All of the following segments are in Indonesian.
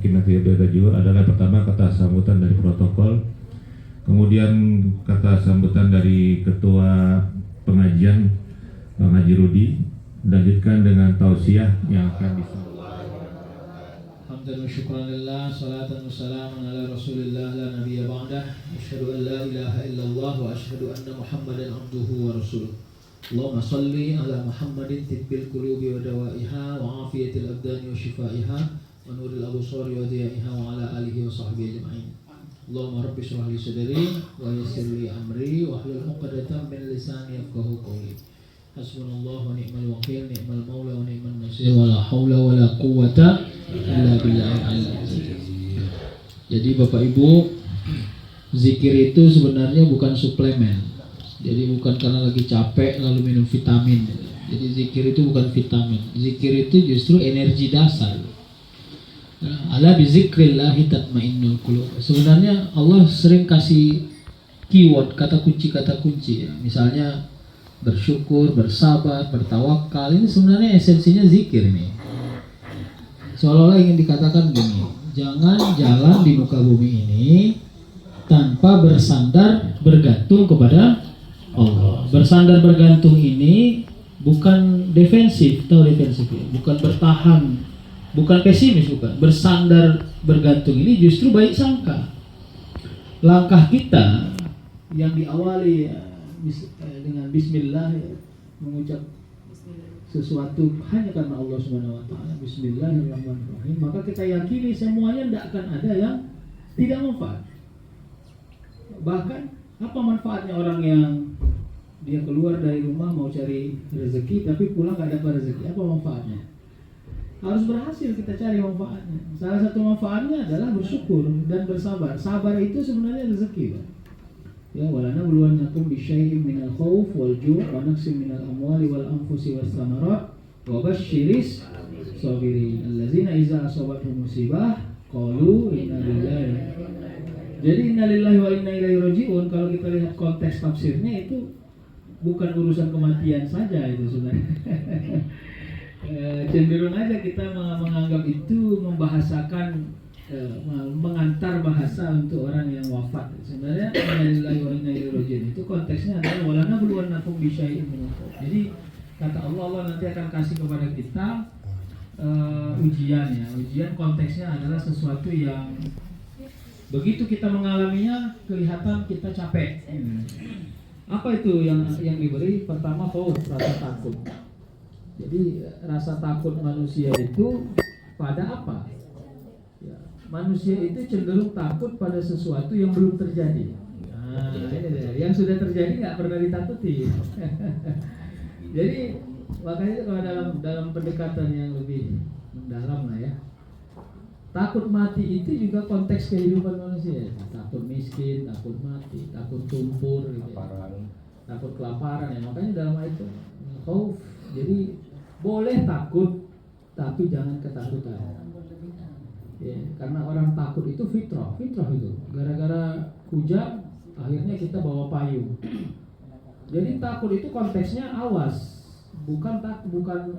mungkin nanti beda juga adalah pertama kata sambutan dari protokol, kemudian kata sambutan dari ketua pengajian Bang Haji Rudi, dilanjutkan dengan tausiah yang akan disampaikan. Hamdan wa syukran lillah, salatan wa salaman ala rasulillah la nabiyya ba'dah. Asyhadu an la ilaha illallah wa asyhadu anna Muhammadan abduhu wa rasuluh. Allahumma salli ala Muhammadin tibbil qulubi wa dawaiha wa afiyatil abdani wa shifaiha wa nuril absari wa diyaiha wa ala alihi wa sahbihi ajma'in. Allahumma rabbi shrah li sadri wa yassir li amri wa hlul 'uqdatam min lisani yafqahu qawli. Hasbunallahu wa ni'mal wakil, ni'mal maula wa ni'man nasir, wa la haula wa la quwwata illa billahil aliyyil azim. Jadi Bapak Ibu, zikir itu sebenarnya bukan suplemen. Jadi bukan karena lagi capek lalu minum vitamin. Jadi zikir itu bukan vitamin. Zikir itu justru energi dasar. Ala bizikrillahi tatmainnul qulub. Sebenarnya Allah sering kasih keyword, kata kunci ya. Misalnya bersyukur, bersabar, bertawakal. Ini sebenarnya esensinya zikir nih. Seolah-olah ingin dikatakan gini, jangan jalan di muka bumi ini tanpa bersandar bergantung kepada Allah. Bersandar bergantung ini bukan defensif, tahu defensif ya? Bukan bertahan, bukan pesimis, bukan. Bersandar bergantung ini justru baik sangka. Langkah kita yang diawali dengan bismillah, mengucap sesuatu hanya karena Allah Subhanahu wa taala, bismillahirrahmanirrahim, maka kita yakini semuanya tidak akan ada yang tidak manfaat. Bahkan apa manfaatnya orang yang dia keluar dari rumah mau cari rezeki tapi pulang gak dapat rezeki? Apa manfaatnya? Harus berhasil kita cari manfaatnya. Salah satu manfaatnya adalah bersyukur dan bersabar. Sabar itu sebenarnya rezeki, Pak. Ya, walana buluwannakum bisyai'in minal khauf wal ju' wa naqsin minal amwali wal anfusi was samarat wa basyiris sabirin allazina idza asabatuhum musibah qalu inna lillahi. Jadi innalillahi wa inna ilaihi raji'un, kalau kita lihat konteks tafsirnya itu bukan urusan kematian saja itu sebenarnya. Cenderung aja kita menganggap itu membahasakan, mengantar bahasa untuk orang yang wafat. Sebenarnya innalillahi wa inna ilaihi raji'un itu konteksnya adalah walana buluwannakum bisyai'in minal khauf. Jadi kata Allah nanti akan kasih kepada kita ujian ya. Ujian konteksnya adalah sesuatu yang begitu kita mengalaminya kelihatan kita capek. Apa itu yang diberi? Pertama khauf, rasa takut. Jadi rasa takut manusia itu pada apa? Ya, manusia itu cenderung takut pada sesuatu yang belum terjadi. Nah, yang sudah terjadi nggak pernah ditakuti. Jadi makanya kalau dalam pendekatan yang lebih mendalam lah ya, takut mati itu juga konteks kehidupan manusia. Takut miskin, takut mati, takut tumpur, gitu ya. Takut kelaparan ya. Makanya dalam ayat itu khauf. Jadi boleh takut, tapi jangan ketakutan. Ya, karena orang takut itu fitrah itu. Gara-gara hujan, akhirnya kita bawa payung. Jadi takut itu konteksnya awas. Bukan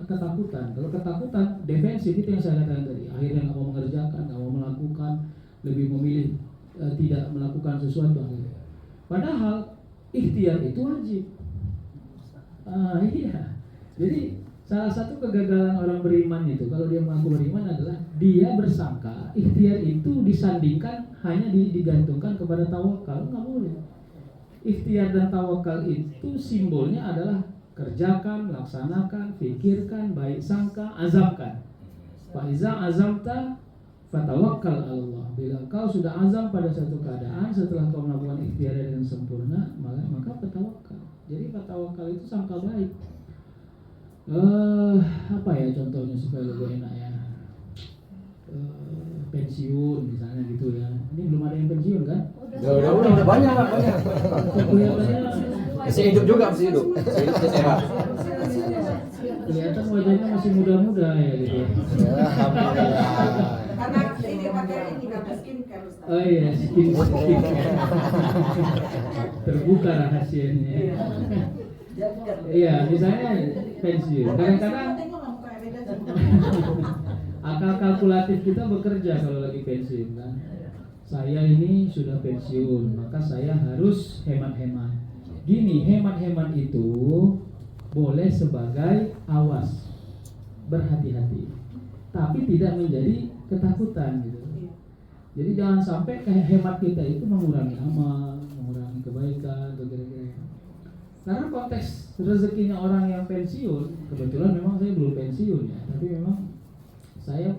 ketakutan. Kalau ketakutan defensif itu yang saya katakan tadi. Akhirnya nggak mau mengerjakan, nggak mau melakukan, lebih memilih tidak melakukan sesuatu. Padahal ikhtiar itu wajib. Iya. Jadi salah satu kegagalan orang beriman itu, kalau dia mengaku beriman adalah dia bersangka ikhtiar itu disandingkan hanya digantungkan kepada tawakal. Nggak boleh. Ikhtiar dan tawakal itu simbolnya adalah kerjakan, laksanakan, pikirkan, baik sangka, azamkan. Fa iza azamta fatawakkal 'ala Allah. Bila kau sudah azam pada satu keadaan, setelah kau melakukan ikhtiar dengan sempurna, maka bertawakal. Jadi bertawakal itu sangka baik. Apa ya contohnya supaya lebih enak ya? Pensiun misalnya gitu ya. Ini belum ada yang pensiun kan? Udah banyak. Masih hidup juga, masih hidup sehat. Kelihatan wajahnya masih muda-muda ya gitu. Karena ini pakai ini skincare. Oh iya, skincare. Terbuka rahasianya. Iya, misalnya pensiun. Kadang-kadang akal kalkulatif kita bekerja kalau lagi pensiun kan. Saya ini sudah pensiun, maka saya harus hemat-hemat. Gini, hemat-hemat itu boleh sebagai awas, berhati-hati, tapi tidak menjadi ketakutan gitu. Jadi jangan sampai kayak hemat kita itu mengurangi amal, mengurangi kebaikan, atau kira-kira. Karena konteks rezekinya orang yang pensiun, kebetulan memang saya belum pensiun ya, tapi memang saya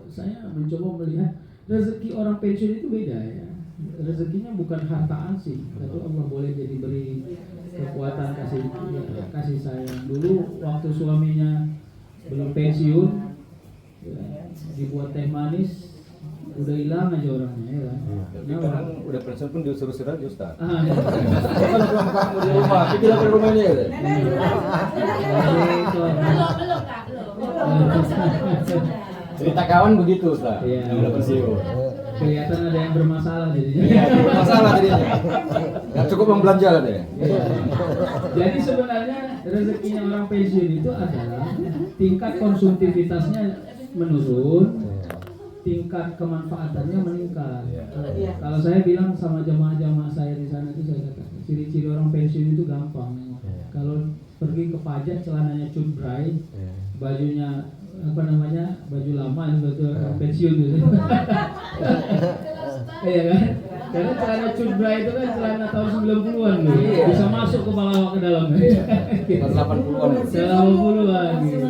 mencoba melihat rezeki orang pensiun itu beda ya. Rezekinya bukan harta ansih, tapi Allah boleh jadi beri kekuatan, kasih sayang. Dulu waktu suaminya belum pensiun, ya, dibuat teh manis, udah hilang aja orangnya ya kan. Tapi sekarang udah pensiun pun disuruh-suruh aja Ustaz. Nenek Kalau pulang kamu di rumah, kita lapor rumahnya ya. belum Kak, belum. Cerita kawan begitu Ustaz. Iya. Yang udah pensiun. Kelihatan ada yang bermasalah jadinya. Iya, masalah jadinya. Nggak cukup membelanja kan ya. Jadi sebenarnya rezekinya orang pensiun itu adalah tingkat konsumtivitasnya menurun, tingkat kemanfaatannya meningkat. Kalau saya bilang sama jamaah-jamaah saya di sana itu, saya katakan ciri-ciri orang pensiun itu gampang. Kalau pergi ke pajak celananya cutbray, bajunya baju lama itu baju orang pensiun gitu. Iya kan? Karena celana cutbray itu kan celana tahun 90-an gitu. Bisa masuk ke bawah ke dalam. Tahun 80-an. 80-an gitu.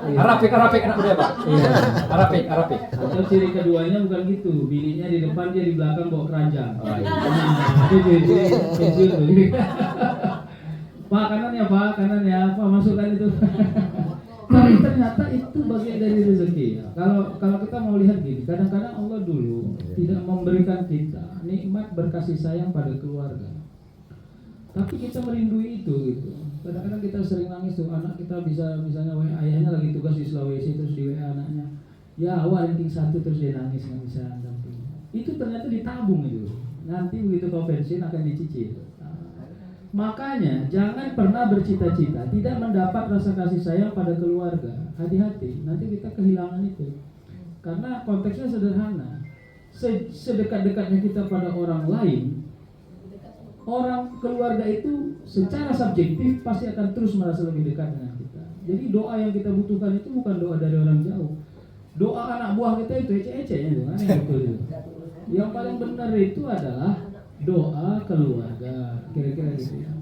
Arapik anak muda Pak. Iya. Arapik. Atau ciri keduanya bukan gitu, bininya di depan, dia di belakang bawa keranjang. Oh, iya. Nah, itu jadi pensiun tuh. Pak kanan ya, Pak masukkan itu. Tapi ternyata itu bagian dari rezeki ya. Kalau kita mau lihat gini, kadang-kadang Allah dulu tidak memberikan kita nikmat berkasih sayang pada keluarga. Tapi kita merindui itu gitu. Kadang-kadang kita sering nangis tuh, anak kita bisa misalnya ayahnya lagi tugas di Sulawesi terus di WA anaknya, ya ranking 1 terus dia nangis nggak bisa damping. Itu ternyata ditabung itu. Nanti begitu kau pensiun akan dicicil. Makanya jangan pernah bercita-cita tidak mendapat rasa kasih sayang pada keluarga. Hati-hati, nanti kita kehilangan itu. Karena konteksnya sederhana. Sedekat-dekatnya kita pada orang lain, orang keluarga itu secara subjektif pasti akan terus merasa lebih dekat dengan kita. Jadi doa yang kita butuhkan itu bukan doa dari orang jauh. Doa anak buah kita itu ece-ecenya itu kan yang betul itu. Yang paling benar itu adalah doa keluarga, kira-kira gitu ya.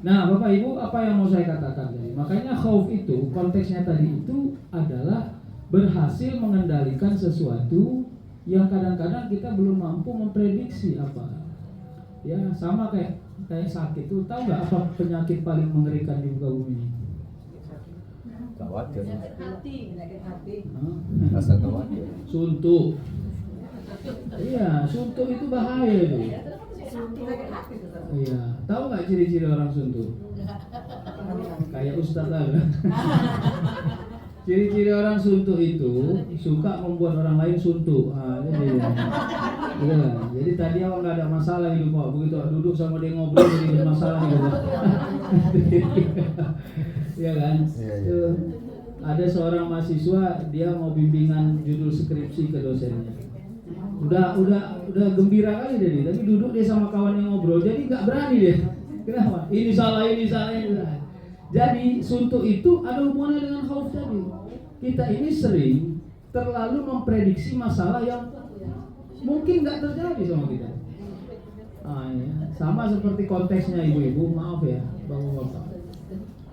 Nah, Bapak Ibu, apa yang mau saya katakan tadi? Makanya khauf itu, konteksnya tadi itu adalah berhasil mengendalikan sesuatu yang kadang-kadang kita belum mampu memprediksi apa. Ya, sama kayak sakit itu. Tahu nggak apa penyakit paling mengerikan di muka bumi ini? Khawatir. Penyakit hati. Rasa khawatir. Suntuk. Iya, suntuk itu bahaya itu. Penyakit hati itu. Iya, tahu nggak ciri-ciri orang suntuk? Kayak Ustadz lah. Ciri-ciri orang suntuk itu suka membuat orang lain suntuk. Jadi tadi awal nggak ada masalah hidup Pak, begitu duduk sama dia ngobrol jadi bermasalah gitu. Iya kan? Iya. Ada seorang mahasiswa, dia mau bimbingan judul skripsi ke dosennya. Udah gembira kali dia, tapi duduk dia sama kawan yang ngobrol, jadi nggak berani dia. Kenapa? Ini salah. Jadi suntuk itu ada hubungannya dengan khauf tadi. Kita ini sering terlalu memprediksi masalah yang mungkin nggak terjadi sama kita. Ya. Sama seperti konteksnya ibu-ibu, maaf ya, bapak-bapak.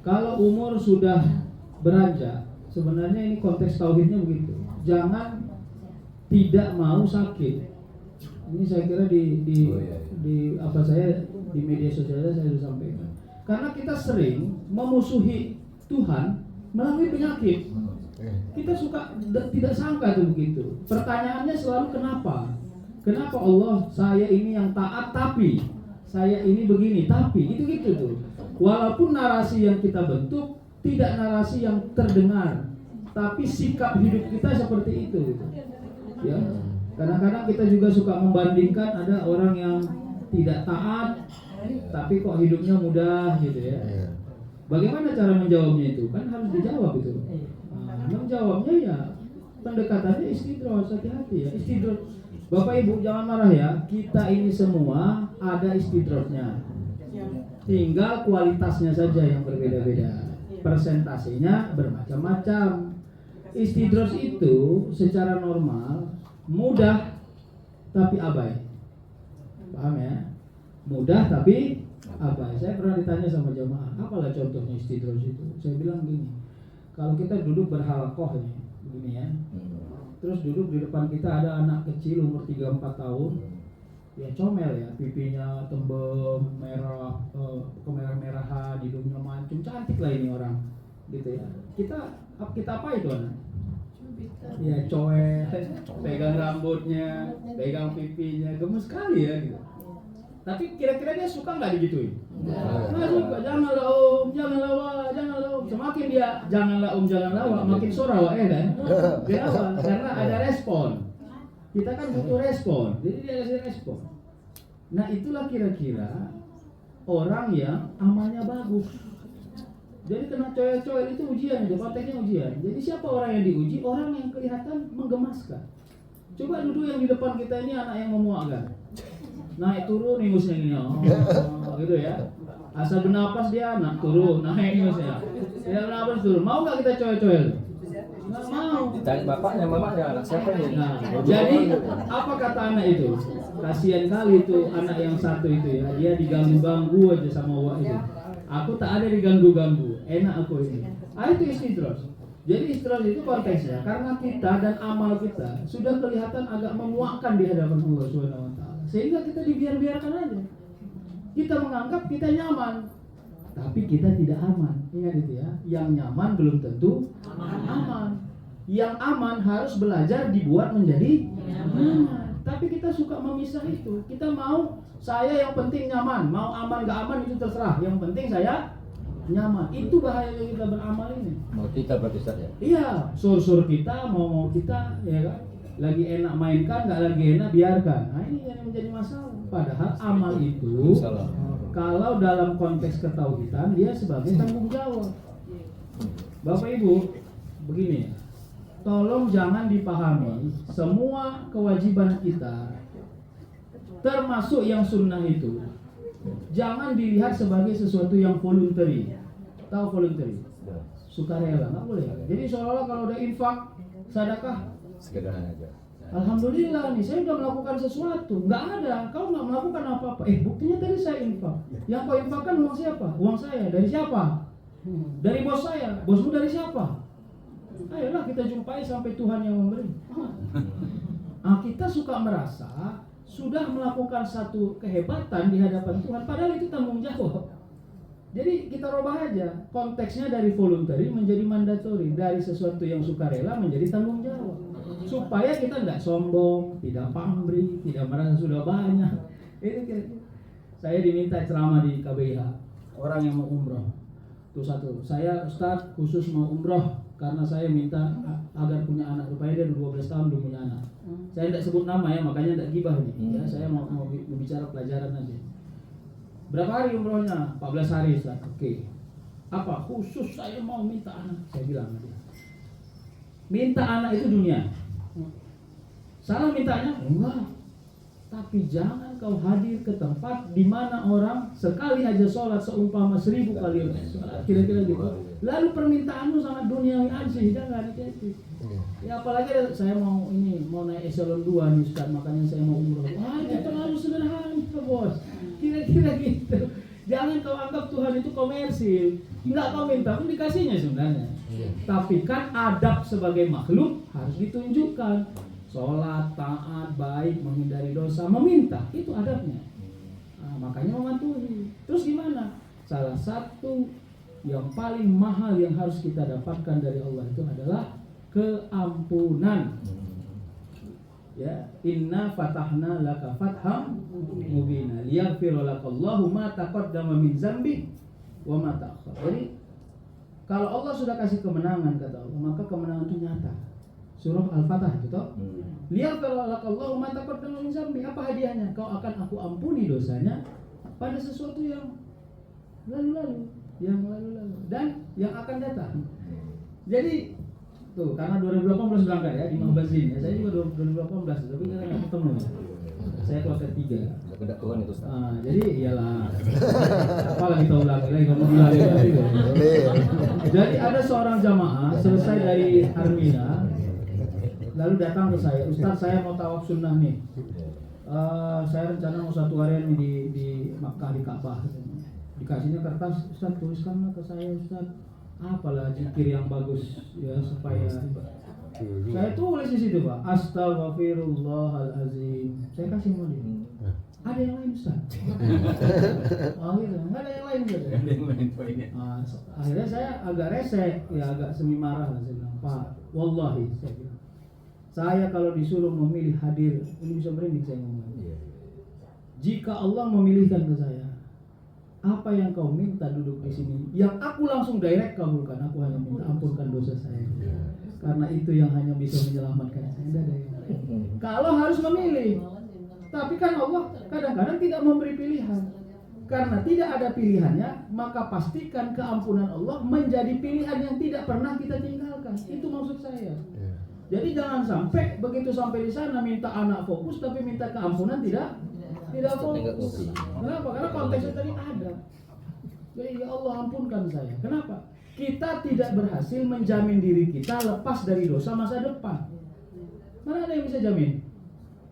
Kalau umur sudah beranjak, sebenarnya ini konteks tauhidnya begitu. Jangan tidak mau sakit. Ini saya kira di media sosial saya sudah sampaikan. Karena kita sering memusuhi Tuhan melalui penyakit. Kita suka tidak sangka tuh begitu. Pertanyaannya selalu kenapa? Kenapa Allah, saya ini yang taat tapi saya ini begini tapi gitu tuh. Walaupun narasi yang kita bentuk tidak narasi yang terdengar, tapi sikap hidup kita seperti itu gitu. Ya. Kadang-kadang kita juga suka membandingkan, ada orang yang tidak taat tapi kok hidupnya mudah gitu ya. Bagaimana cara menjawabnya itu? Kan harus dijawab itu. Menjawabnya ya pendekatannya istidros, hati-hati ya. Istidros. Bapak Ibu jangan marah ya. Kita ini semua ada istidrosnya. Tinggal kualitasnya saja yang berbeda-beda. Persentasenya bermacam-macam. Istidros itu secara normal mudah tapi abai. Paham ya? Mudah tapi abai. Saya pernah ditanya sama jamaah, apalah contohnya istidros itu? Saya bilang gini, kalau kita duduk berhalakoh ini, begini ya. Terus duduk di depan kita ada anak kecil umur 3-4 tahun. Ya comel ya, pipinya tembem, merah, kemerah-merahan, hidungnya mancung, cantik lah ini orang. Gitu ya. Kita apa itu anak? Ya coel, pegang rambutnya, pegang pipinya, gemes sekali ya gitu. Tapi kira-kira dia suka nggak digituin? Nggak suka, janganlah om, janganlah wah, janganlah om. Semakin dia janganlah om, janganlah wah, makin sorawa kan? Kenapa? Karena ada respon. Kita kan butuh respon, jadi dia kasih respon. Nah itulah kira-kira orang yang amalnya bagus. Jadi kena coel-coel itu ujian, itu konteksnya ujian. Jadi siapa orang yang diuji? Orang yang kelihatan menggemaskan. Coba duduk yang di depan kita ini anak yang memuakkan. Naik turun ingusnya ini, gitu ya. Asal bernapas dia naik turun, naik ingusnya. Tidak bernapas turun. Mau nggak kita coel-coel? Nggak mau. Ditanya bapaknya, mamanya, anak siapa ini? Nah, jadi apa kata anak itu? Kasihan kali itu anak yang satu itu ya. Dia diganggu-ganggu aja sama wak itu. Aku tak ada diganggu-ganggu. Enak aku ini. Itu istidros. Jadi istidros itu konteksnya karena kita dan amal kita sudah kelihatan agak memuakkan di hadapan Allah Subhanahu wa taala. Sehingga kita dibiarkan aja. Kita menganggap kita nyaman, tapi kita tidak aman. Ingat itu ya. Yang nyaman belum tentu aman. Yang aman harus belajar dibuat menjadi nyaman. Tapi kita suka memisah itu. Kita mau saya yang penting nyaman, mau aman gak aman itu terserah. Yang penting saya nyaman. Itu bahayanya kita beramal ini. Mau kita berarti Ustaz ya? Iya, sur-sur kita, mau kita, ya kan? Lagi enak mainkan, nggak lagi enak biarkan. Nah ini yang menjadi masalah. Padahal amal itu, kalau dalam konteks ketauhidan dia sebagai tanggung jawab. Bapak Ibu, begini ya. Tolong jangan dipahami semua kewajiban kita, termasuk yang sunnah itu, jangan dilihat sebagai sesuatu yang voluntary. Tahu voluntary? Sukarela, nggak boleh. Jadi seolah-olah kalau udah infak, sedekah, Sekedar aja. alhamdulillah nih saya udah melakukan sesuatu. Nggak ada, kau nggak melakukan apa-apa. Buktinya tadi saya infak. Yang kau infakkan uang siapa? Uang saya. Dari siapa? Dari bos saya. Bosmu dari siapa? Ayolah kita jumpai sampai Tuhan yang memberi. Nah, kita suka merasa sudah melakukan satu kehebatan di hadapan Tuhan, padahal itu tanggung jawab. Jadi kita rubah aja konteksnya dari voluntary menjadi mandatory, dari sesuatu yang sukarela menjadi tanggung jawab, supaya kita tidak sombong, tidak pamrih, tidak merasa sudah banyak. Itu kira-kira. Saya diminta ceramah di KBIH, orang yang mau umroh. Itu satu, saya Ustadz khusus mau umroh karena saya minta agar punya anak. Rupanya dia 12 tahun belum punya anak. Saya tidak sebut nama ya, makanya tidak gibah nih. Ya, saya mau bicara pelajaran aja. Berapa hari umrohnya? 14 hari Ustaz. Oke. Apa? Khusus saya mau minta anak. Saya bilang sama dia. Minta anak itu dunia. Salah mintanya? Enggak. Tapi jangan kau hadir ke tempat di mana orang sekali aja sholat seumpama 1000 kali sholat. Kira-kira gitu. Lalu permintaanmu sangat duniawi ansih, jangan hati-hati. Ya apalagi saya mau naik eselon 2 nih Ustaz, makanya saya mau umroh. Wah, itu terlalu sederhana bos. Kira-kira gitu. Jangan kau anggap Tuhan itu komersil. Enggak, kau minta pun dikasihnya sebenarnya. Tapi kan adab sebagai makhluk harus ditunjukkan. Sholat, taat, baik, menghindari dosa, meminta, itu adabnya. Nah, makanya mematuhi. Terus gimana? Salah satu yang paling mahal yang harus kita dapatkan dari Allah itu adalah keampunan. Ya, inna fatahna laka fatham mubina liyaghfira lakallahu ma taqaddama min dzambi wa ma ta'akhkhar. Jadi kalau Allah sudah kasih kemenangan kata Allah, maka kemenangan itu nyata. Surah Al-Fatah itu toh. Liyaghfira lakallahu ma taqaddama min dzambi. Apa hadiahnya? Kau akan aku ampuni dosanya pada sesuatu yang lalu-lalu dan yang akan datang. Jadi tuh karena 2018 berangkat ya di Mahbazin ya. Saya juga 2018 tapi kita nggak ketemu. Saya kloter 3. Kedatuan itu Ustaz. Jadi iyalah. Apalagi tahu lagi kamu bilang lagi. Jadi ada seorang jamaah selesai dari Armina lalu datang ke saya, Ustaz saya mau tawaf sunnah nih. Saya rencana mau 1 harian di Makkah di Ka'bah. Dikasihnya kertas, Ustaz tuliskanlah ke saya Ustaz. Apalah zikir yang bagus ya supaya saya tulis di situ Pak. Astaghfirullahalazim. Saya kasih mau dia. Ada yang lain Ustaz? Akhirnya nggak ada yang lain gitu. Akhirnya saya agak rese, ya agak semi marah lah. Saya bilang, Pak, wallahi saya bilang, saya kalau disuruh memilih hadir, ini bisa merinding saya ngomong. Jika Allah memilihkan ke saya, apa yang kau minta duduk di sini, yang aku langsung direct kabulkan. Aku hanya minta ampunkan dosa saya, karena itu yang hanya bisa menyelamatkan saya. Tidak ada yang lain. Kalau harus memilih, tapi kan Allah kadang-kadang tidak memberi pilihan. Karena tidak ada pilihannya, maka pastikan keampunan Allah menjadi pilihan yang tidak pernah kita tinggalkan. Itu maksud saya. Jadi jangan sampai begitu sampai di sana minta anak fokus tapi minta keampunan tidak fokus. Kenapa? Karena konteksnya tadi ada. Jadi ya Allah ampunkan saya. Kenapa? Kita tidak berhasil menjamin diri kita lepas dari dosa masa depan. Mana ada yang bisa jamin?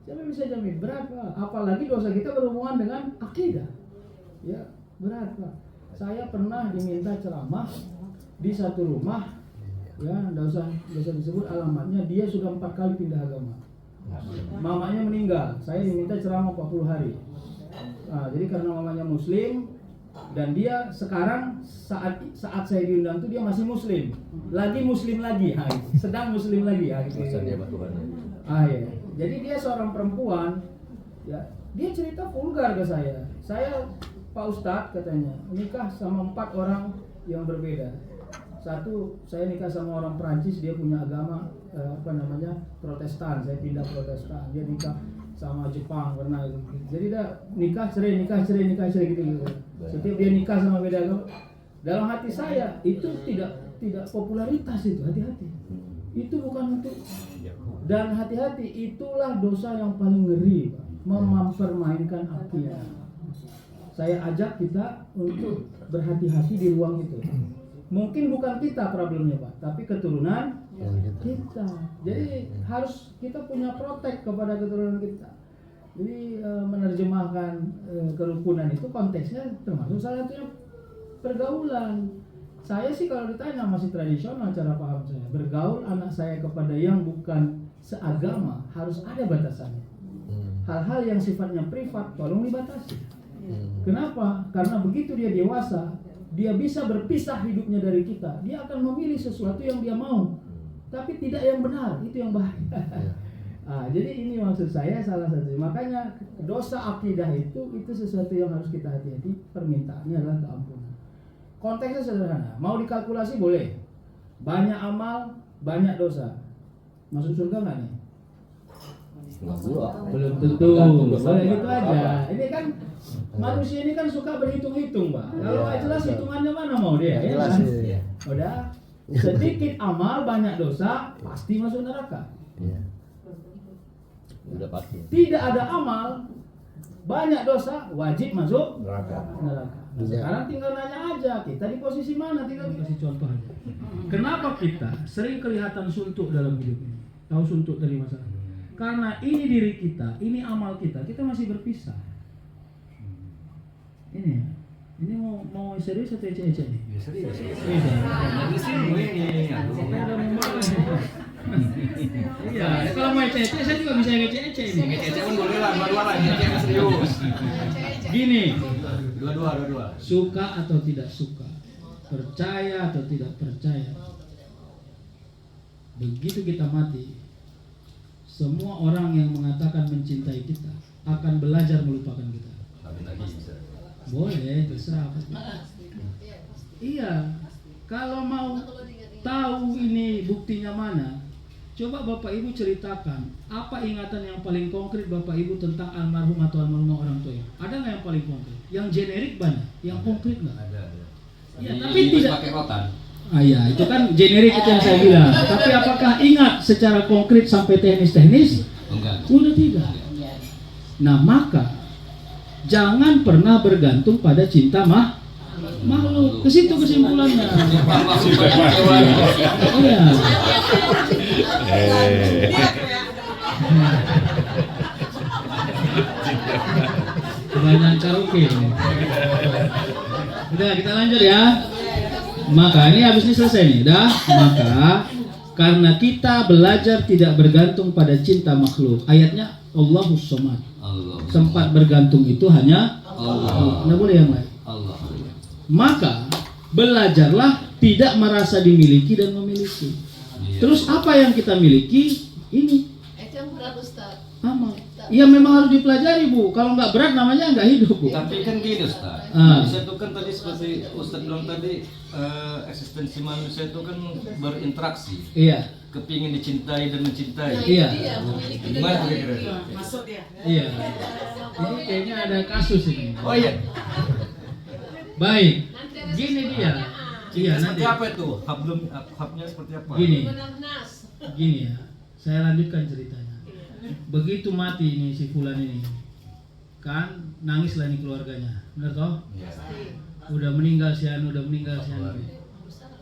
Siapa yang bisa jamin? Berat Pak. Apalagi dosa kita berhubungan dengan akidah. Ya berat Pak. Saya pernah diminta ceramah di satu rumah. Ya, nggak usah disebut alamatnya. Dia sudah 4 kali pindah agama. Mamanya meninggal, saya diminta ceramah 40 hari. Jadi karena mamanya Muslim dan dia sekarang saat saya diundang itu dia masih Muslim, sedang Muslim lagi. Ya. Jadi dia seorang perempuan, ya dia cerita vulgar ke saya. Saya Pak Ustadz katanya nikah sama 4 orang yang berbeda. Satu, saya nikah sama orang Perancis, dia punya agama Protestan, saya pindah Protestan. Dia nikah sama Jepang pernah gitu. Jadi dia nikah cerai gitu. Setiap dia nikah sama beda agama. Dalam hati saya itu tidak popularitas itu, hati-hati. Itu bukan untuk, dan hati-hati itulah dosa yang paling ngeri, Pak. Mempermainkan akidah. Saya ajak kita untuk berhati-hati di ruang itu. Mungkin bukan kita problemnya Pak, tapi keturunan kita. Jadi harus kita punya protek kepada keturunan kita. Jadi menerjemahkan kerukunan itu konteksnya termasuk salah satunya pergaulan. Saya sih kalau ditanya masih tradisional cara paham saya. Bergaul anak saya kepada yang bukan seagama harus ada batasannya. Hal-hal yang sifatnya privat tolong dibatasi. Kenapa? Karena begitu dia dewasa, dia bisa berpisah hidupnya dari kita. Dia akan memilih sesuatu yang dia mau, tapi tidak yang benar. Itu yang bahaya. Jadi ini maksud saya salah satu. Makanya dosa akidah itu sesuatu yang harus kita hati-hati. Permintaannya adalah keampunan. Konteksnya sederhana. Mau dikalkulasi boleh. Banyak amal, banyak dosa. Masuk surga nggak nih? Belum tentu. Boleh gitu aja. Ini kan manusia ini kan suka berhitung-hitung, Pak. Kalau nggak jelas hitungannya mana mau dia, ya kan? Udah sedikit amal banyak dosa pasti masuk neraka. Udah pasti. Tidak ada amal banyak dosa wajib masuk neraka. Sekarang tinggal nanya aja kita di posisi mana, tinggal kasih contoh aja. Kenapa kita sering kelihatan suntuk dalam hidup ini? Tahu suntuk dari masalah? Karena ini diri kita, ini amal kita masih berpisah. Ini mau serius atau ece-ece nih? Ya serius. Iya, kalau mau ece-ece saya juga bisa ece-ece ini. Ece pun boleh lah, dua-dua lah, ece serius. Gini, Dua. suka atau tidak suka, percaya atau tidak percaya, begitu kita mati, semua orang yang mengatakan mencintai kita akan belajar melupakan kita. Boleh, terserah. Iya, kalau mau tahu ini buktinya mana, coba Bapak Ibu ceritakan apa ingatan yang paling konkret Bapak Ibu tentang almarhum atau almarhumah orang tua. Ada nggak yang paling konkret? Yang generik banyak, yang konkret nggak? Ada. Ya, tapi tidak. Pakai rotan. Ya, itu kan generik itu yang saya bilang. Tapi apakah ingat secara konkret sampai teknis-teknis? Enggak. Sudah tidak. Nah, maka jangan pernah bergantung pada cinta makhluk. Ke situ kesimpulannya. Iya. Kebanyakan karaoke. Udah, kita lanjut ya. Maka ini habis ini selesai nih, dah. Maka karena kita belajar tidak bergantung pada cinta makhluk. Ayatnya Allahus Somad. Sempat bergantung itu hanya Allah. Nggak boleh yang lain. Allah. Maka belajarlah tidak merasa dimiliki dan memiliki. Terus apa yang kita miliki? Ini Itu yang berat Ustaz. amal. Ya memang harus dipelajari, Bu. Kalau nggak berat namanya nggak hidup, Bu. Tapi kan gini Ustaz, Ah. manusia itu kan tadi seperti Ustaz bilang tadi, eksistensi manusia itu kan berinteraksi, Iya. kepingin dicintai dan mencintai. Iya. Gimana kira-kira? Iya. Ini kayaknya ada kasus ini. Oh iya, Baik. Gini dia. Iya, seperti nanti. apa itu? Habnya seperti apa? Gini. Gini ya. Saya lanjutkan ceritanya. Begitu mati ini si Fulan ini, kan nangislah nih keluarganya, benar toh? Udah meninggal si Anu, udah meninggal si Anu.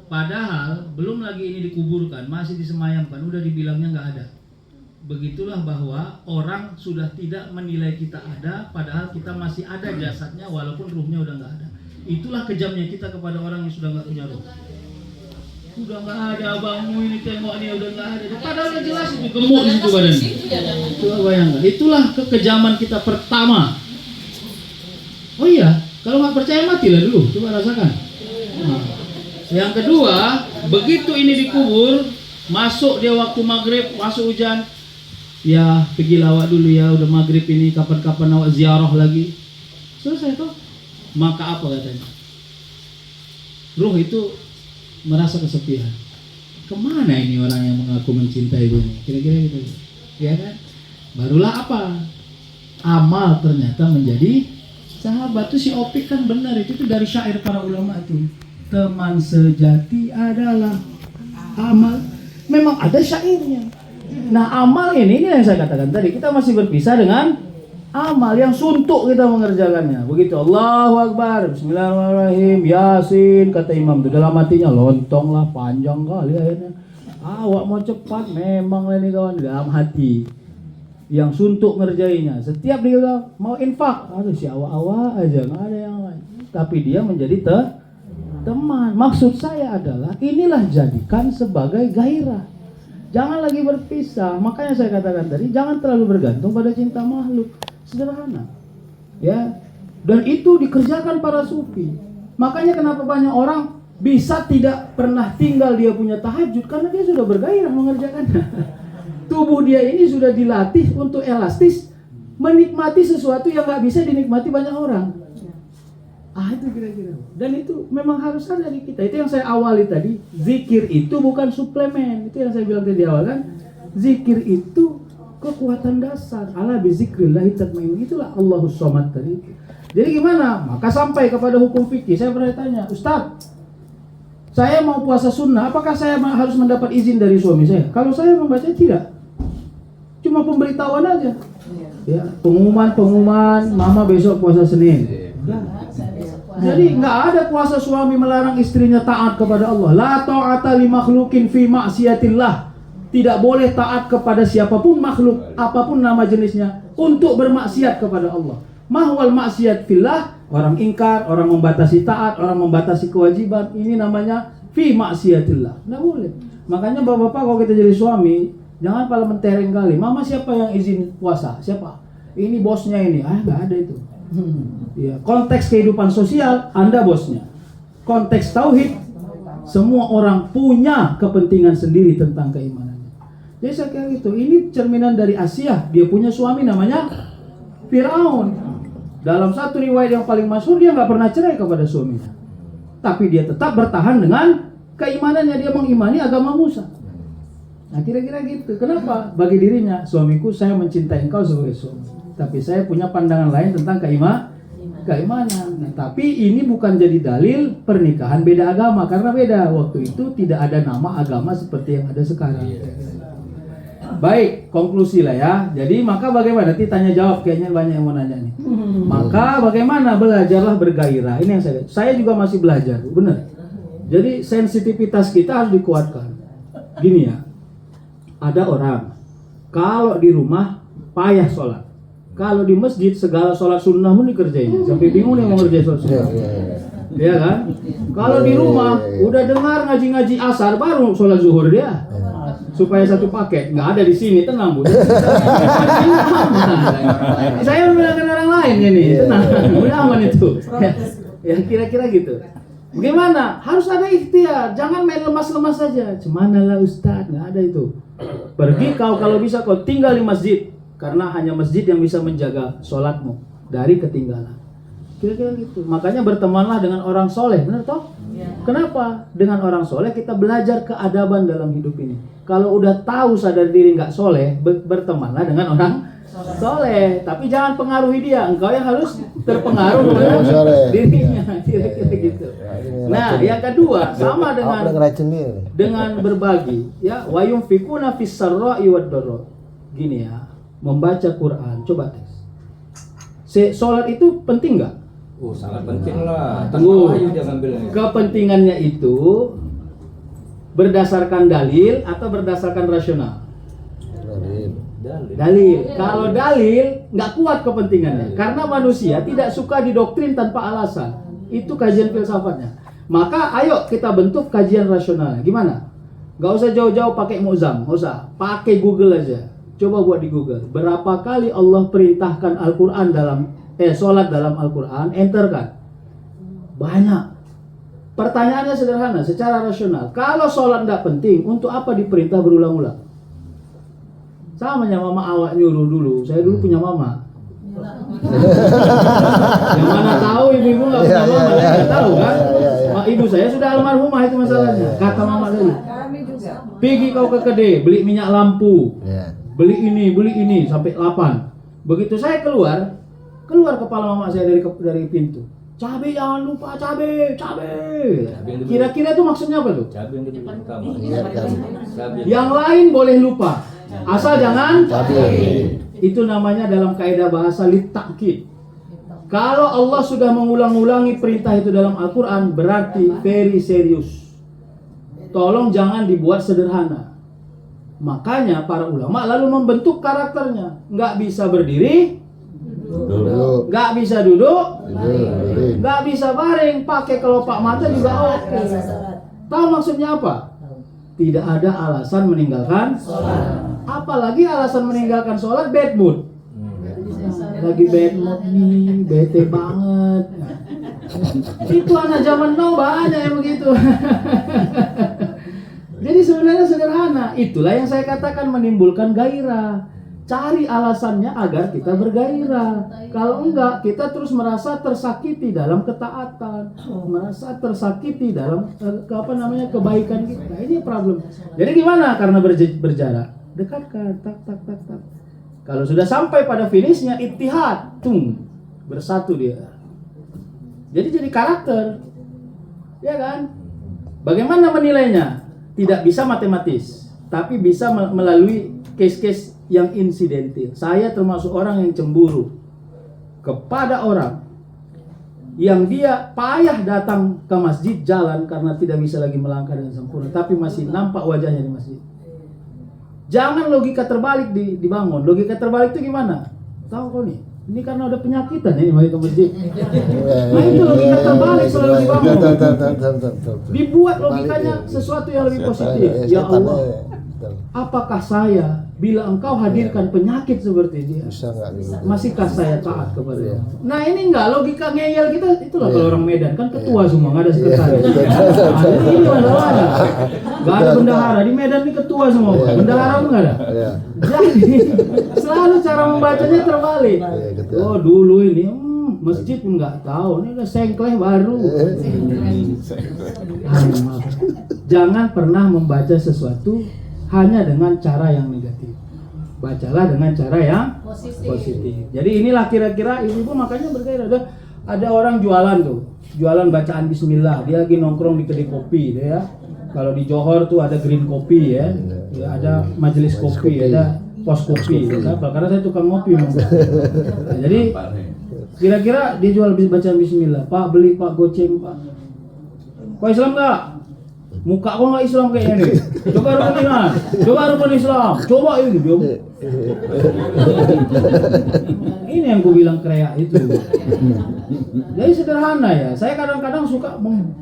Padahal belum lagi ini dikuburkan, masih disemayamkan, udah dibilangnya nggak ada. Begitulah bahwa orang sudah tidak menilai kita ada, padahal kita masih ada jasadnya walaupun ruhnya udah nggak ada. Itulah kejamnya kita kepada orang yang sudah nggak punya ruh. Udah nggak ada abangmu ini, tengok nih udah nggak ada. Padahal udah jelas itu gemuk di situ badannya. Coba bayangkan. Itulah kekejaman kita pertama. Oh iya, kalau nggak percaya matilah dulu. Coba rasakan. Nah, yang kedua, begitu ini dikubur, masuk dia waktu maghrib, masuk hujan. Ya pergi lawak dulu ya, udah maghrib ini, kapan-kapan awak ziarah lagi. Selesai toh. Maka apa katanya? Ruh itu merasa kesepian. Kemana ini orang yang mengaku mencintai ini? Kira-kira gitu, ya kan? Barulah apa? Amal ternyata menjadi sahabat. Tuh si Opik kan benar, itu tuh dari syair para ulama itu. Teman sejati adalah amal. Memang ada syairnya. Nah amal ini yang saya katakan tadi, kita masih berpisah dengan amal yang suntuk kita mengerjakannya. Begitu Allahu Akbar, Bismillahirrahmanirrahim, Yasin, kata imam itu dalam hatinya lontong lah, panjang kali akhirnya. Awak mau cepat, memang lah ini kawan, dalam hati. Yang suntuk ngerjainnya. Setiap dia bilang mau infak, aduh si awak-awak aja, nggak ada yang lain. Tapi dia menjadi teman. Maksud saya adalah inilah jadikan sebagai gairah. Jangan lagi berpisah. Makanya saya katakan tadi, jangan terlalu bergantung pada cinta makhluk. Sederhana, ya, dan itu dikerjakan para sufi. Makanya kenapa banyak orang bisa tidak pernah tinggal dia punya tahajud, karena dia sudah bergairah mengerjakannya. Tubuh dia ini sudah dilatih untuk elastis, menikmati sesuatu yang nggak bisa dinikmati banyak orang. Itu kira-kira. Dan itu memang harus ada di kita. Itu yang saya awali tadi. Zikir itu bukan suplemen. Itu yang saya bilang tadi awal kan. Zikir itu kekuatan dasar. Ala bizikrillah tatmain. Itulah Allahus Somad tadi. Jadi gimana? Maka sampai kepada hukum fikih. Saya pernah tanya, Ustaz, saya mau puasa sunnah, apakah saya harus mendapat izin dari suami saya? Kalau saya membaca tidak. Cuma pemberitahuan aja. Ya, pengumuman, mama besok puasa Senin. Ya. Jadi nggak ada kuasa suami melarang istrinya taat kepada Allah. La ta'ata li makhlukin fi ma'siyatillah. Tidak boleh taat kepada siapapun makhluk, apapun nama jenisnya, untuk bermaksiat kepada Allah. Mahwal maksiat fillah, orang ingkar, orang membatasi taat, orang membatasi kewajiban, ini namanya fi maksiatillah. Nggak boleh. Makanya bapak-bapak kalau kita jadi suami, jangan pala mentereng kali. Mama siapa yang izin puasa? Siapa? Ini bosnya ini. Nggak ada itu. Ya, konteks kehidupan sosial, Anda bosnya. Konteks tauhid, semua orang punya kepentingan sendiri tentang keimanan. Jadi saya kira gitu. Ini cerminan dari Asia. Dia punya suami namanya Firaun. Dalam satu riwayat yang paling masyhur, dia nggak pernah cerai kepada suaminya. Tapi dia tetap bertahan dengan keimanannya. Dia mengimani agama Musa. Nah kira-kira gitu. Kenapa? Bagi dirinya, suamiku, saya mencintai engkau sebagai suami. Tapi saya punya pandangan lain tentang kayak mana. Nah, tapi ini bukan jadi dalil pernikahan beda agama, karena beda. Waktu itu tidak ada nama agama seperti yang ada sekarang. Baik, konklusi lah ya. Jadi maka bagaimana? Nanti tanya jawab, kayaknya banyak yang mau nanya nih. Maka bagaimana? Belajarlah bergairah. Ini yang saya juga masih belajar, benar. Jadi sensitivitas kita harus dikuatkan. Gini ya, ada orang kalau di rumah payah sholat, kalau di masjid segala sholat sunnah pun dikerjain, sampai bingung nih mau ngerjain sholat sunnah. Ya kan? Kalau di rumah udah dengar ngaji-ngaji asar baru sholat zuhur dia, supaya satu paket. Nggak ada di sini, tenang Bu. Saya membilangkan orang lain ini, tenang, udah aman itu. Ya kira-kira gitu. Bagaimana? Harus ada ikhtiar, jangan main lemas-lemas saja. Cemana lah Ustadz, nggak ada itu. Pergi kau kalau bisa kau tinggal di masjid, karena hanya masjid yang bisa menjaga sholatmu dari ketinggalan. Kira-kira gitu. Makanya bertemanlah dengan orang soleh, benar toh? Kenapa? Dengan orang soleh kita belajar keadaban dalam hidup ini. Kalau udah tahu sadar diri nggak soleh, bertemanlah dengan orang soleh. Tapi jangan pengaruhi dia, engkau yang harus terpengaruh dengan dirinya. Kira-kira gitu. Nah, yang kedua sama dengan berbagi, ya, wa yunfikuna fis sarra'i wad dharra. Gini ya, membaca Quran. Coba tes. Sholat itu penting nggak? Oh, sangat penting lah. Tunggu. Kepentingannya itu berdasarkan dalil atau berdasarkan rasional? Dalil. Kalau dalil nggak kuat kepentingannya, karena manusia tidak suka didoktrin tanpa alasan. Itu kajian filsafatnya. Maka ayo kita bentuk kajian rasionalnya. Gimana? Nggak usah jauh-jauh pakai mu'zam, nggak usah. Pakai Google aja. Coba buat di Google. Berapa kali Allah perintahkan Al-Quran sholat dalam Al-Quran? Enter kan? Banyak. Pertanyaannya sederhana, secara rasional. Kalau sholat nggak penting, untuk apa diperintah berulang-ulang? Samanya mama awak nyuruh dulu. Saya dulu punya mama. Yang mana tahu ibu-ibu nggak punya mama, nggak tahu kan? Ibu saya sudah almarhumah, itu masalahnya. Kata mama dulu, pergi kau ke kedai, beli minyak lampu, beli ini sampai 8. Begitu saya keluar kepala mama saya dari pintu. Cabe jangan lupa, cabe. Kira-kira itu maksudnya apa tuh? Cabe yang lebih utama. Yang lain boleh lupa, asal jangan cabe. Itu namanya dalam kaidah bahasa litakid. Kalau Allah sudah mengulang-ulangi perintah itu dalam Al-Quran, berarti very serius. Tolong jangan dibuat sederhana. Makanya para ulama lalu membentuk karakternya. Nggak bisa berdiri, nggak bisa duduk, nggak bisa baring, pakai kelopak mata juga oke. Tahu maksudnya apa? Tidak ada alasan meninggalkan sholat. Apalagi alasan meninggalkan sholat bad mood. Lagi bad mood nih, bete banget. Itu anak zaman now banyak yang begitu. Jadi sebenarnya sederhana. Itulah yang saya katakan menimbulkan gairah. Cari alasannya agar kita bergairah. Kalau enggak, kita terus merasa tersakiti dalam ketaatan, merasa tersakiti dalam kebaikan kita. Ini problem. Jadi gimana? Karena berjarak, dekatkan, tak. Kalau sudah sampai pada finishnya, ittihad, bersatu dia. Jadi karakter, ya kan? Bagaimana menilainya? Tidak bisa matematis, tapi bisa melalui case-case yang insidentil. Saya termasuk orang yang cemburu kepada orang yang dia payah datang ke masjid, jalan karena tidak bisa lagi melangkah dengan sempurna, tapi masih nampak wajahnya di masjid. Jangan logika terbalik dibangun. Logika terbalik itu gimana? Tahu kau nih? Ini karena ada penyakitan ini ke masjid. Nah itu logika terbalik selalu dibangun. Dibuat logikanya sesuatu yang lebih positif. Ya Allah, apakah saya bila engkau hadirkan penyakit seperti dia, masihkah saya taat kepada dia? Nah ini enggak, logika ngeyel kita. Itulah kalau orang Medan kan ketua semua, nggak ada sekretaris. Ini masalahnya. Nggak ada bendahara di Medan, ini ketua semua. Bendahara pun nggak ada. Jadi selalu cara membacanya terbalik. Oh dulu ini masjid pun nggak tahu, ini udah sengkleh baru. Jangan pernah membaca sesuatu hanya dengan cara yang negatif. Bacalah dengan cara yang positif. Jadi inilah kira-kira ibu-ibu makanya bergairah. Ada orang jualan tuh, jualan bacaan bismillah, dia lagi nongkrong di kedai kopi ya. Kalau di Johor tuh ada green kopi ya, ada majelis kopi, ada pos kopi. Kenapa? Karena saya tukang ngopi. Nah, jadi kira-kira dia jual bacaan bismillah, Pak beli Pak goceng Pak. Kau Islam nggak? Muka kau nggak Islam kayaknya nih. Coba rukun iman, coba rukun Islam, coba ini dia. Ini yang gue bilang kreak itu. Jadi sederhana ya. Saya kadang-kadang suka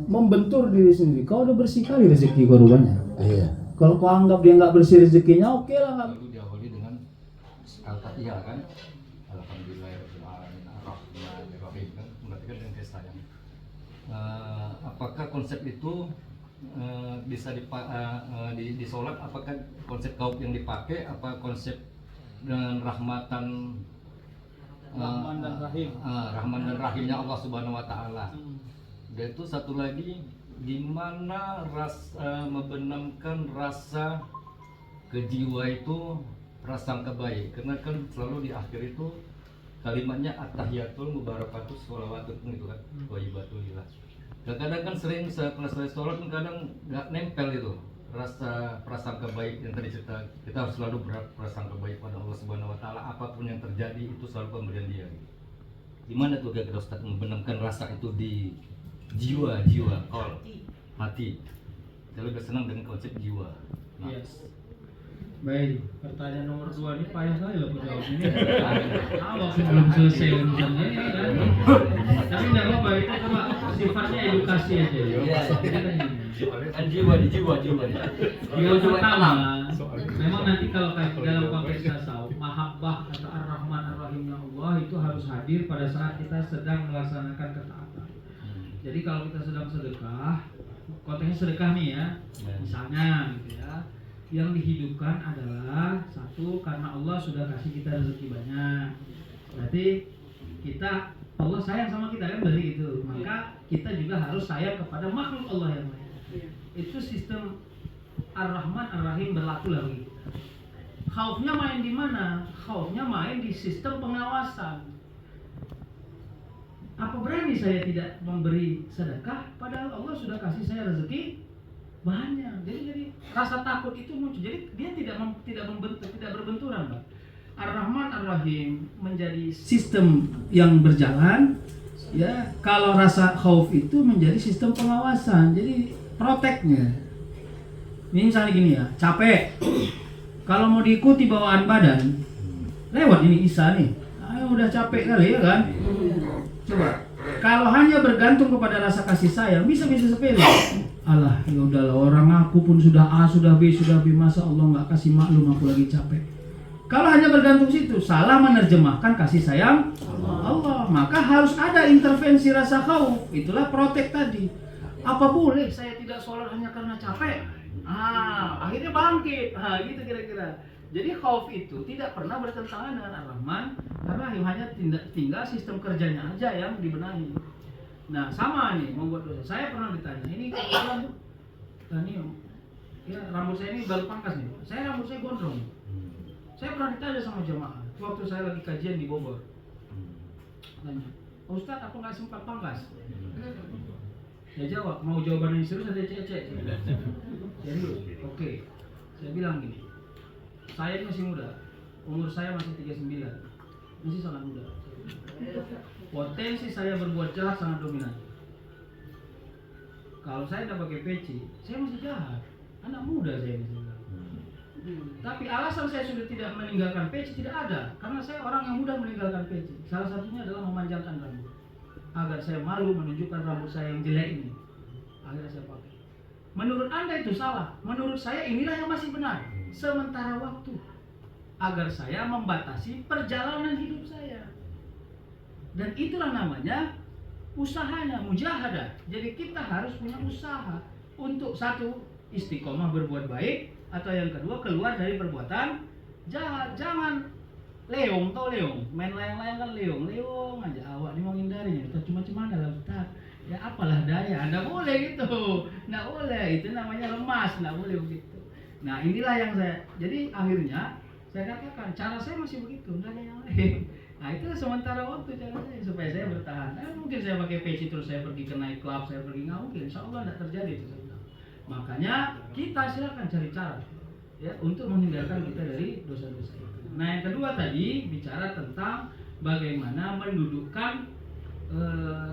membentur diri sendiri. Kau udah bersih kali rezeki kau rupanya. Iya. Kalau kau anggap dia nggak bersih rezekinya, oke lah. Lalu diawali dengan Al-Fatihah kan. Alhamdulillahirabbil alamin arrahmanirrahim kan, berarti kan dengan kasih sayang. Apakah konsep itu bisa di sholat, apakah konsep kauf yang dipakai, apa konsep dengan rahmatan Rahman dan Rahim. Rahman dan Rahimnya Allah Subhanahu wa taala. Dan itu satu lagi, gimana membenamkan rasa ke jiwa itu prasangka baik, karena kan selalu di akhir itu kalimatnya at-tahiyatul mubarakatus sholawatun itu kan, waibatulillah. Kadang-kadang kan sering setelah selesai sholat kan kadang nggak nempel itu rasa prasangka baik yang tadi kita harus selalu berprasangka baik pada Allah Subhanahu wa taala, apapun yang terjadi itu selalu pemberian Dia. Gimana tuh kira-kira Ustaz membenamkan rasa itu di jiwa, hati. Saya lebih senang dengan konsep jiwa. Iya. Baik, pertanyaan nomor 2 ini payah sekali loh jawab ini. Kalau belum selesai urusannya ini kan. Tapi enggak apa-apa, kita coba sifatnya edukasi aja ya. Kan jiwa. Yang pertama, memang nanti kalau dalam konteks tasawuf, mahabbah atau ar-Rahman ar-Rahimnya Allah itu harus hadir pada saat kita sedang melaksanakan ketaatan. Jadi kalau kita sedang sedekah, konteksnya sedekah nih ya, misalnya gitu ya, yang dihidupkan adalah satu, karena Allah sudah kasih kita rezeki banyak. Berarti kita, Allah sayang sama kita kan, berarti itu. Maka kita juga harus sayang kepada makhluk Allah yang lain. Itu sistem Ar-Rahman Ar-Rahim berlaku lah bagi kita. Khaufnya main di mana? Khaufnya main di sistem pengawasan. Apa berani saya tidak memberi sedekah padahal Allah sudah kasih saya rezeki banyak. Jadi rasa takut itu muncul. Jadi dia tidak berbenturan, Pak. Ar-Rahman Ar-Rahim menjadi sistem yang berjalan, ya. Kalau rasa khauf itu menjadi sistem pengawasan. Jadi proteknya. Ini misalnya gini ya, capek. Kalau mau diikuti bawaan badan, lewat ini Isa nih. Ayo udah capek kali ya kan? Coba. Kalau hanya bergantung kepada rasa kasih sayang, bisa sepele. Alah, ya udahlah, orang aku pun sudah A, sudah B, masa Allah nggak kasih maklum, aku lagi capek. Kalau hanya bergantung situ, salah menerjemahkan kasih sayang Allah. Maka harus ada intervensi rasa khauf. Itulah protek tadi. Apa boleh saya tidak sholat hanya karena capek? Akhirnya bangkit. Gitu kira-kira. Jadi khauf itu tidak pernah bertentangan dengan Ar-Rahman Ar-Rahim, hanya tinggal sistem kerjanya aja yang dibenahi. Nah, sama nih membuat dosa. Saya pernah ditanya, ini kan ya rambut saya ini baru pangkas nih. Saya rambut saya gondrong. Saya pernah ditanya sama jamaah waktu saya lagi kajian di Bogor. Tanya, Ustaz, aku nggak sempat pangkas. Saya jawab, mau jawaban yang serius atau cek-cek? Serius, oke. Saya bilang gini, saya masih muda, umur saya masih 39, masih sangat muda. Potensi saya berbuat jahat sangat dominan. Kalau saya tidak pakai peci, saya masih jahat. Anak muda saya masih bilang. Tapi alasan saya sudah tidak meninggalkan peci tidak ada, karena saya orang yang mudah meninggalkan peci. Salah satunya adalah memanjangkan rambut, agar saya malu menunjukkan rambut saya yang jelek ini. Akhirnya saya pakai. Menurut Anda itu salah. Menurut saya inilah yang masih benar. Sementara waktu, agar saya membatasi perjalanan hidup saya. Dan itulah namanya usahanya, mujahadah. Jadi kita harus punya usaha untuk satu, istiqomah berbuat baik, atau yang kedua keluar dari perbuatan jahat. Jangan leong, tau leong, main layang-layang kan leong aja. Awak ini mau hindarinya, cuma mana lah Ustaz? Ya apalah daya, nggak boleh gitu, nggak boleh. Itu namanya lemas, nggak boleh begitu. Nah inilah yang saya, jadi akhirnya saya katakan cara saya masih begitu, nggak ada yang lain. Nah itu sementara waktu caranya supaya saya bertahan. Mungkin saya pakai peci terus saya pergi ke night club, saya pergi, nggak mungkin. Insya Allah tidak terjadi itu. Makanya kita silakan cari cara ya untuk menghindarkan kita dari dosa-dosa itu. Nah yang kedua tadi bicara tentang bagaimana mendudukkan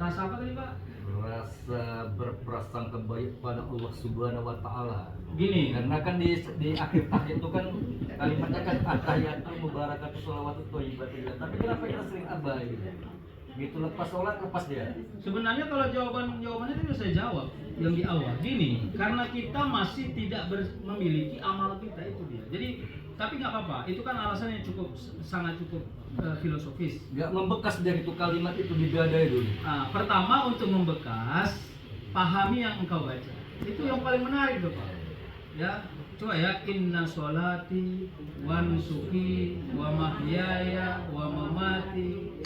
rasa apa tadi Pak? Rasa berprasangka baik pada Allah Subhanahu wa taala. Gini. Karena kan di akhir itu kan kalimatnya kan tahiyatul mubarakatuh sholawatut thayyibatullah. Tapi kenapa kita sering abai gitu? Lepas sholat lepas dia. Sebenarnya kalau jawabannya itu saya jawab yang di awal. Gini, karena kita masih tidak memiliki amal kita itu dia. Jadi tapi nggak apa-apa. Itu kan alasannya sangat cukup filosofis. Nggak membekas dari itu kalimat itu di dada itu. Nah, pertama untuk membekas, pahami yang engkau baca. Itu yang paling menarik tuh Pak. Ya, coba ya, inna sholati wa nusuki wa mahyaya wa mamati.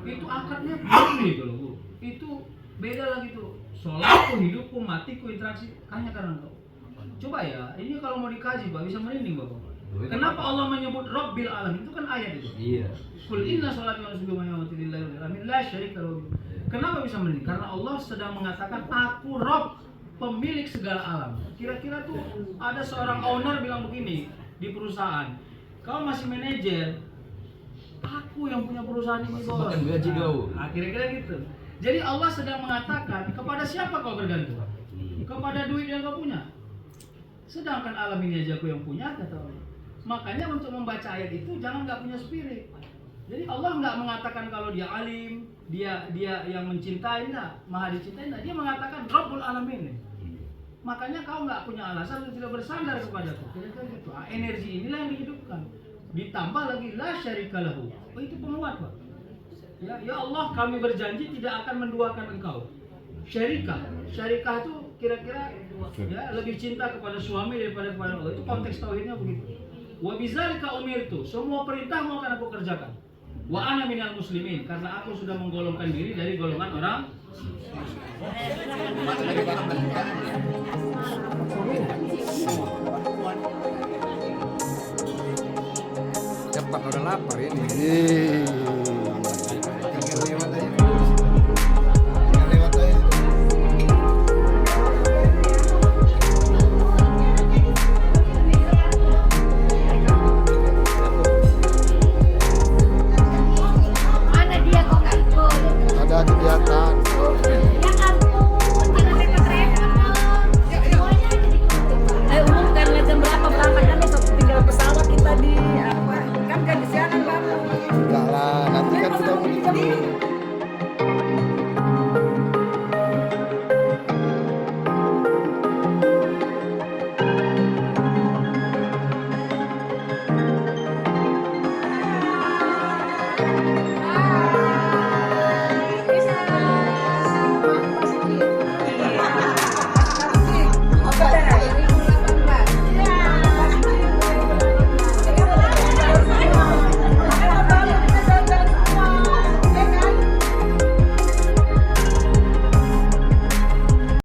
Itu akadnya belum gitu loh Bu. Itu beda lagi tuh. Sholatku, hidupku, matiku, interaksi hanya karena engkau. Coba ya, ini kalau mau dikaji Pak bisa merinding Bapak. Kenapa Allah menyebut Rabbil Alamin? Itu kan ayat itu. Iya. Qul inna sholati wa nusuki wa mahyaya lillahi rabbil alamin la syarika lahu. Kenapa bisa merinding? Karena Allah sedang mengatakan aku Rabb, pemilik segala alam. Kira-kira tuh ada seorang owner bilang begini di perusahaan, kau masih manajer, aku yang punya perusahaan ini bos. Makan gaji kau. Nah, kira-kira gitu. Jadi Allah sedang mengatakan kepada siapa kau bergantung? Kepada duit yang kau punya. Sedangkan alam ini aja aku yang punya, kata Allah. Makanya untuk membaca ayat itu jangan nggak punya spirit. Jadi Allah nggak mengatakan kalau dia alim, dia yang mencintai, enggak, maha dicintai, enggak. Dia mengatakan Rabbul Alamin. Makanya kau nggak punya alasan untuk tidak bersandar kepadaku. Kira-kira gitu. Energi inilah yang dihidupkan. Ditambah lagi la syarika lahu. Oh, itu penguat Pak. Ya Allah, kami berjanji tidak akan menduakan engkau. Syarikah itu kira-kira ya lebih cinta kepada suami daripada kepada Allah. Itu konteks tauhidnya begitu. Wa bidzalika umirtu. Semua perintahmu akan aku kerjakan. Wa ana minal muslimin, karena aku sudah menggolongkan diri dari golongan orang cepat udah lapar ini.